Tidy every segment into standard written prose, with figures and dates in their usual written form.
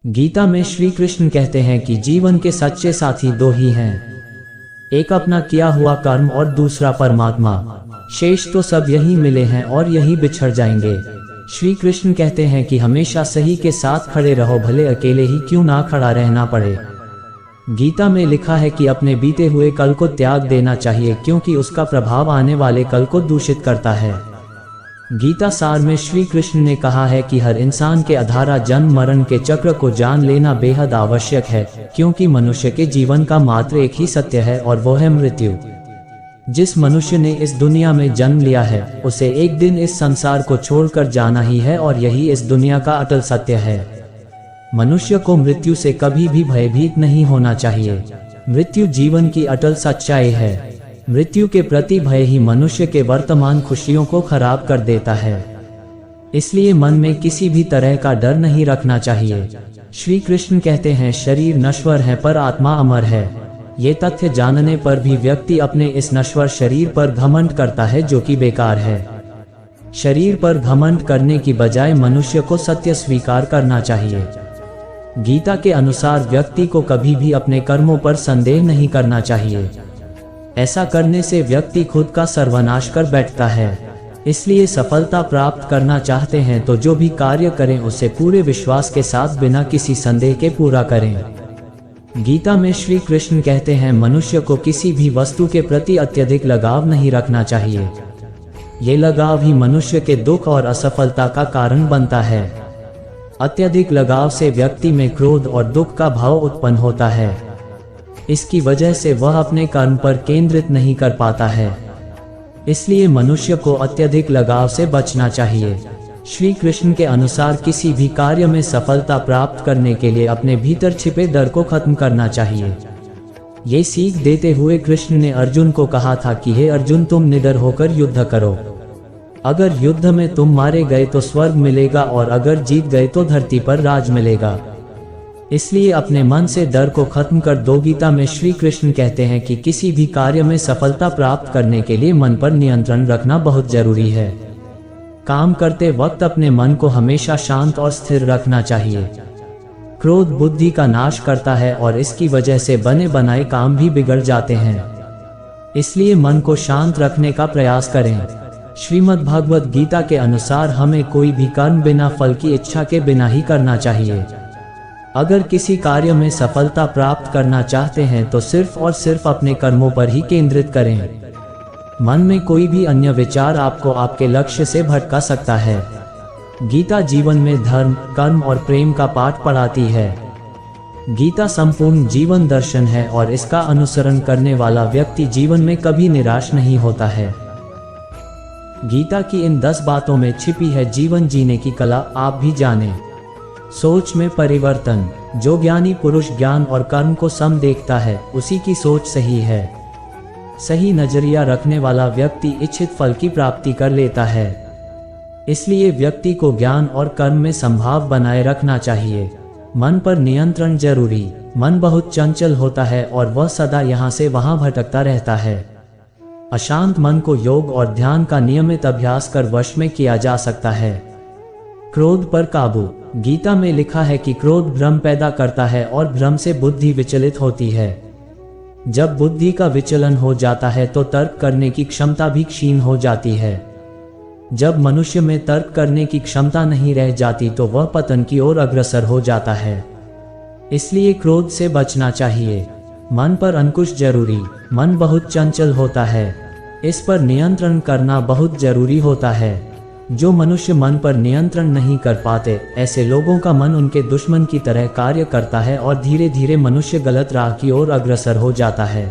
गीता में श्री कृष्ण कहते हैं कि जीवन के सच्चे साथी दो ही हैं, एक अपना किया हुआ कर्म और दूसरा परमात्मा। शेष तो सब यही मिले हैं और यही बिछड़ जाएंगे। श्री कृष्ण कहते हैं कि हमेशा सही के साथ खड़े रहो, भले अकेले ही क्यों ना खड़ा रहना पड़े। गीता में लिखा है कि अपने बीते हुए कल को त्याग देना चाहिए, क्योंकि उसका प्रभाव आने वाले कल को दूषित करता है। गीता सार में श्री कृष्ण ने कहा है कि हर इंसान के अधारा जन्म मरण के चक्र को जान लेना बेहद आवश्यक है, क्योंकि मनुष्य के जीवन का मात्र एक ही सत्य है और वो है मृत्यु। जिस मनुष्य ने इस दुनिया में जन्म लिया है उसे एक दिन इस संसार को छोड़कर जाना ही है, और यही इस दुनिया का अटल सत्य है। मनुष्य को मृत्यु से कभी भी भयभीत नहीं होना चाहिए। मृत्यु जीवन की अटल सच्चाई है। मृत्यु के प्रति भय ही मनुष्य के वर्तमान खुशियों को खराब कर देता है। इसलिए मन में किसी भी तरह का डर नहीं रखना चाहिए। श्री कृष्ण कहते हैं, शरीर नश्वर है पर आत्मा अमर है। ये तथ्य जानने पर भी व्यक्ति अपने इस नश्वर शरीर पर घमंड करता है, जो कि बेकार है। शरीर पर घमंड करने की बजाय मनुष्य को सत्य स्वीकार करना चाहिए। गीता के अनुसार व्यक्ति को कभी भी अपने कर्मों पर संदेह नहीं करना चाहिए। ऐसा करने से व्यक्ति खुद का सर्वनाश कर बैठता है। इसलिए सफलता प्राप्त करना चाहते हैं तो जो भी कार्य करें उसे पूरे विश्वास के साथ बिना किसी संदेह के पूरा करें। गीता में श्री कृष्ण कहते हैं, मनुष्य को किसी भी वस्तु के प्रति अत्यधिक लगाव नहीं रखना चाहिए। ये लगाव ही मनुष्य के दुख और असफलता का कारण बनता है। अत्यधिक लगाव से व्यक्ति में क्रोध और दुख का भाव उत्पन्न होता है। इसकी वजह से वह अपने कर्म पर केंद्रित नहीं कर पाता है। इसलिए मनुष्य को अत्यधिक लगाव से बचना चाहिए। श्री कृष्ण के अनुसार किसी भी कार्य में सफलता प्राप्त करने के लिए अपने भीतर छिपे डर को खत्म करना चाहिए। ये सीख देते हुए कृष्ण ने अर्जुन को कहा था कि हे अर्जुन, तुम निडर होकर युद्ध करो। अगर युद्ध में तुम मारे गए तो स्वर्ग मिलेगा, और अगर जीत गए तो धरती पर राज मिलेगा। इसलिए अपने मन से डर को खत्म कर दो। गीता में श्री कृष्ण कहते हैं कि किसी भी कार्य में सफलता प्राप्त करने के लिए मन पर नियंत्रण रखना बहुत जरूरी है। काम करते वक्त अपने मन को हमेशा शांत और स्थिर रखना चाहिए। क्रोध बुद्धि का नाश करता है और इसकी वजह से बने बनाए काम भी बिगड़ जाते हैं। इसलिए मन को शांत रखने का प्रयास करें। श्रीमद् भागवत गीता के अनुसार हमें कोई भी कर्म बिना फल की इच्छा के बिना ही करना चाहिए। अगर किसी कार्य में सफलता प्राप्त करना चाहते हैं तो सिर्फ और सिर्फ अपने कर्मों पर ही केंद्रित करें। मन में कोई भी अन्य विचार आपको आपके लक्ष्य से भटका सकता है। गीता जीवन में धर्म, कर्म और प्रेम का पाठ पढ़ाती है। गीता संपूर्ण जीवन दर्शन है और इसका अनुसरण करने वाला व्यक्ति जीवन में कभी निराश नहीं होता है। गीता की इन 10 बातों में छिपी है जीवन जीने की कला। आप भी जानें। सोच में परिवर्तन। जो ज्ञानी पुरुष ज्ञान और कर्म को सम देखता है उसी की सोच सही है। सही नजरिया रखने वाला व्यक्ति इच्छित फल की प्राप्ति कर लेता है। इसलिए व्यक्ति को ज्ञान और कर्म में संभाव बनाए रखना चाहिए। मन पर नियंत्रण जरूरी। मन बहुत चंचल होता है और वह सदा यहाँ से वहाँ भटकता रहता है। अशांत मन को योग और ध्यान का नियमित अभ्यास कर वश में किया जा सकता है। क्रोध पर काबू। गीता में लिखा है कि क्रोध भ्रम पैदा करता है और भ्रम से बुद्धि विचलित होती है। जब बुद्धि का विचलन हो जाता है तो तर्क करने की क्षमता भी क्षीण हो जाती है। जब मनुष्य में तर्क करने की क्षमता नहीं रह जाती तो वह पतन की ओर अग्रसर हो जाता है। इसलिए क्रोध से बचना चाहिए। मन पर अंकुश जरूरी। मन बहुत चंचल होता है, इस पर नियंत्रण करना बहुत जरूरी होता है। जो मनुष्य मन पर नियंत्रण नहीं कर पाते, ऐसे लोगों का मन उनके दुश्मन की तरह कार्य करता है और धीरे धीरे मनुष्य गलत राह की ओर अग्रसर हो जाता है।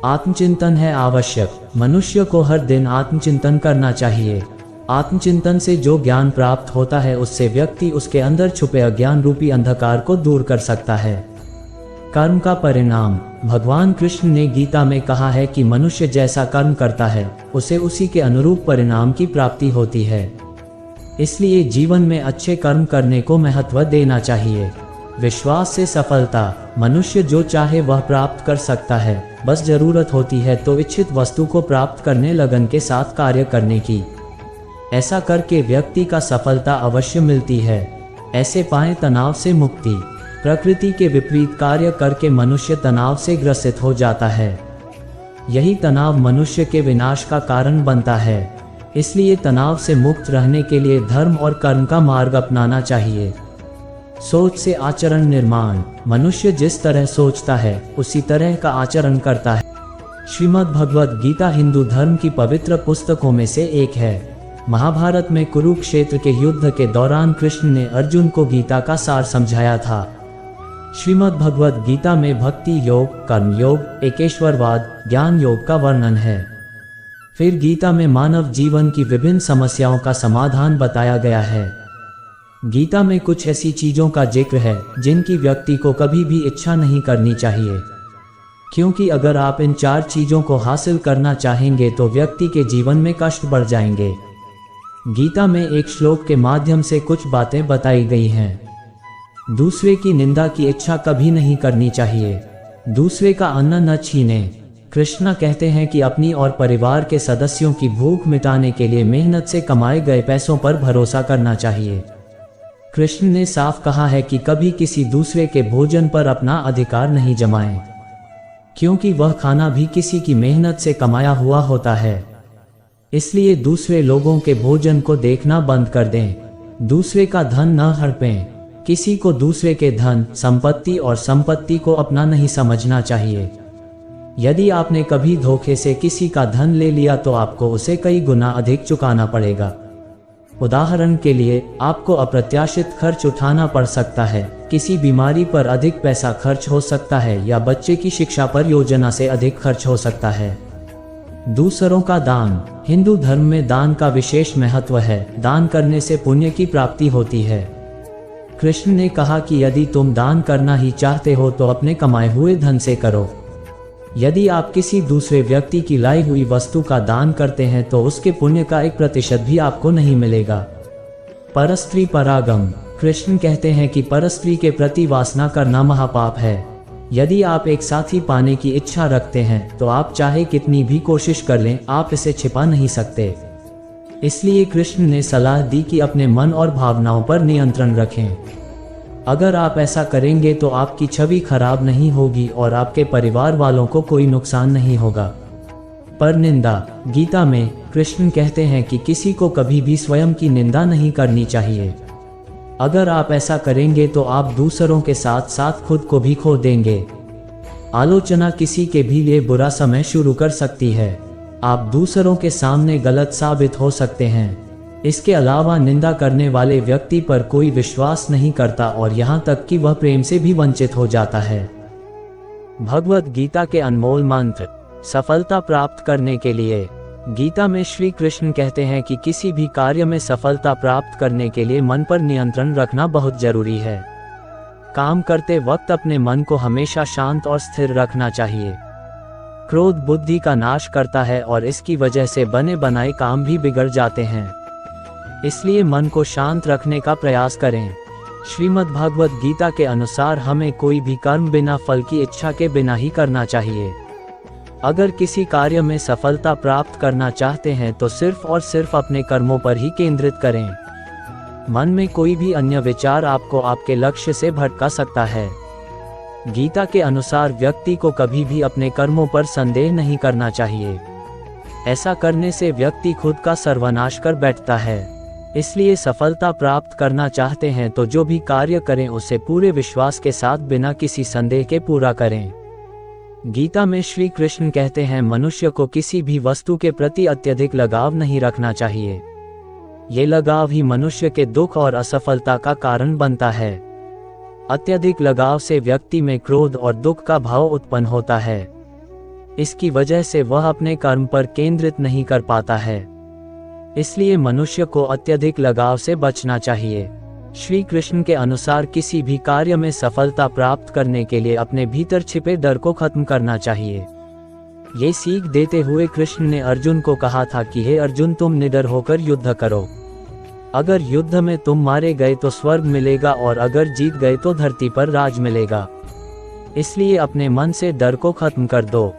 आत्मचिंतन है आवश्यक। मनुष्य को हर दिन आत्मचिंतन करना चाहिए। आत्मचिंतन से जो ज्ञान प्राप्त होता है उससे व्यक्ति उसके अंदर छुपे अज्ञान रूपी अंधकार को दूर कर सकता है। कर्म का परिणाम। भगवान कृष्ण ने गीता में कहा है कि मनुष्य जैसा कर्म करता है उसे उसी के अनुरूप परिणाम की प्राप्ति होती है। इसलिए जीवन में अच्छे कर्म करने को महत्व देना चाहिए। विश्वास से सफलता। मनुष्य जो चाहे वह प्राप्त कर सकता है, बस जरूरत होती है तो इच्छित वस्तु को प्राप्त करने लगन के साथ कार्य करने की। ऐसा करके व्यक्ति का सफलता अवश्य मिलती है। ऐसे पाएं तनाव से मुक्ति। प्रकृति के विपरीत कार्य करके मनुष्य तनाव से ग्रसित हो जाता है। यही तनाव मनुष्य के विनाश का कारण बनता है। इसलिए तनाव से मुक्त रहने के लिए धर्म और कर्म का मार्ग अपनाना चाहिए। सोच से आचरण निर्माण। मनुष्य जिस तरह सोचता है उसी तरह का आचरण करता है। श्रीमद् भगवद गीता हिंदू धर्म की पवित्र पुस्तकों में से एक है। महाभारत में कुरुक्षेत्र के युद्ध के दौरान कृष्ण ने अर्जुन को गीता का सार समझाया था। श्रीमद् भगवद गीता में भक्ति योग, कर्म योग, एकेश्वरवाद, ज्ञान योग का वर्णन है। फिर गीता में मानव जीवन की विभिन्न समस्याओं का समाधान बताया गया है। गीता में कुछ ऐसी चीजों का जिक्र है जिनकी व्यक्ति को कभी भी इच्छा नहीं करनी चाहिए, क्योंकि अगर आप इन 4 चीजों को हासिल करना चाहेंगे तो व्यक्ति के जीवन में कष्ट बढ़ जाएंगे। गीता में एक श्लोक के माध्यम से कुछ बातें बताई गई हैं। दूसरे की निंदा की इच्छा कभी नहीं करनी चाहिए। दूसरे का अन्न न छीने। कृष्ण कहते हैं कि अपनी और परिवार के सदस्यों की भूख मिटाने के लिए मेहनत से कमाए गए पैसों पर भरोसा करना चाहिए। कृष्ण ने साफ कहा है कि कभी किसी दूसरे के भोजन पर अपना अधिकार नहीं जमाएं, क्योंकि वह खाना भी किसी की मेहनत से कमाया हुआ होता है। इसलिए दूसरे लोगों के भोजन को देखना बंद कर दें। दूसरे का धन न हड़पें। किसी को दूसरे के धन, संपत्ति और संपत्ति को अपना नहीं समझना चाहिए। यदि आपने कभी धोखे से किसी का धन ले लिया तो आपको उसे कई गुना अधिक चुकाना पड़ेगा। उदाहरण के लिए, आपको अप्रत्याशित खर्च उठाना पड़ सकता है, किसी बीमारी पर अधिक पैसा खर्च हो सकता है या बच्चे की शिक्षा पर योजना से अधिक खर्च हो सकता है। दूसरों का दान। हिंदू धर्म में दान का विशेष महत्व है। दान करने से पुण्य की प्राप्ति होती है। कृष्ण ने कहा कि यदि तुम दान करना ही चाहते हो तो अपने कमाए हुए धन से करो। यदि आप किसी दूसरे व्यक्ति की लाई हुई वस्तु का दान करते हैं तो उसके पुण्य का 1% भी आपको नहीं मिलेगा। परस्त्री परागम। कृष्ण कहते हैं कि परस्त्री के प्रति वासना करना महापाप है। यदि आप एक साथी पाने की इच्छा रखते हैं तो आप चाहे कितनी भी कोशिश कर लें, आप इसे छिपा नहीं सकते। इसलिए कृष्ण ने सलाह दी कि अपने मन और भावनाओं पर नियंत्रण रखें। अगर आप ऐसा करेंगे तो आपकी छवि खराब नहीं होगी और आपके परिवार वालों को कोई नुकसान नहीं होगा। पर निंदा। गीता में कृष्ण कहते हैं कि किसी को कभी भी स्वयं की निंदा नहीं करनी चाहिए। अगर आप ऐसा करेंगे तो आप दूसरों के साथ साथ खुद को भी खो देंगे। आलोचना किसी के भी लिए बुरा समय शुरू कर सकती है। आप दूसरों के सामने गलत साबित हो सकते हैं। इसके अलावा निंदा करने वाले व्यक्ति पर कोई विश्वास नहीं करता और यहाँ तक कि वह प्रेम से भी वंचित हो जाता है। भगवद गीता के अनमोल मंत्र। सफलता प्राप्त करने के लिए गीता में श्री कृष्ण कहते हैं कि किसी भी कार्य में सफलता प्राप्त करने के लिए मन पर नियंत्रण रखना बहुत जरूरी है। काम करते वक्त अपने मन को हमेशा शांत और स्थिर रखना चाहिए। क्रोध बुद्धि का नाश करता है और इसकी वजह से बने बनाए काम भी बिगड़ जाते हैं। इसलिए मन को शांत रखने का प्रयास करें। श्रीमद् भागवत गीता के अनुसार हमें कोई भी कर्म बिना फल की इच्छा के बिना ही करना चाहिए। अगर किसी कार्य में सफलता प्राप्त करना चाहते हैं तो सिर्फ और सिर्फ अपने कर्मों पर ही केंद्रित करें। मन में कोई भी अन्य विचार आपको आपके लक्ष्य से भटका सकता है। गीता के अनुसार व्यक्ति को कभी भी अपने कर्मों पर संदेह नहीं करना चाहिए। ऐसा करने से व्यक्ति खुद का सर्वनाश कर बैठता है। इसलिए सफलता प्राप्त करना चाहते हैं तो जो भी कार्य करें उसे पूरे विश्वास के साथ बिना किसी संदेह के पूरा करें। गीता में श्री कृष्ण कहते हैं मनुष्य को किसी भी वस्तु के प्रति अत्यधिक लगाव नहीं रखना चाहिए। ये लगाव ही मनुष्य के दुख और असफलता का कारण बनता है। अत्यधिक लगाव से व्यक्ति में क्रोध और दुख का भाव उत्पन्न होता है। इसकी वजह से वह अपने कर्म पर केंद्रित नहीं कर पाता है। इसलिए मनुष्य को अत्यधिक लगाव से बचना चाहिए। श्री कृष्ण के अनुसार किसी भी कार्य में सफलता प्राप्त करने के लिए अपने भीतर छिपे डर को खत्म करना चाहिए। ये सीख देते हुए कृष्ण ने अर्जुन को कहा था कि हे अर्जुन, तुम निडर होकर युद्ध करो। अगर युद्ध में तुम मारे गए तो स्वर्ग मिलेगा और अगर जीत गए तो धरती पर राज मिलेगा। इसलिए अपने मन से डर को खत्म कर दो।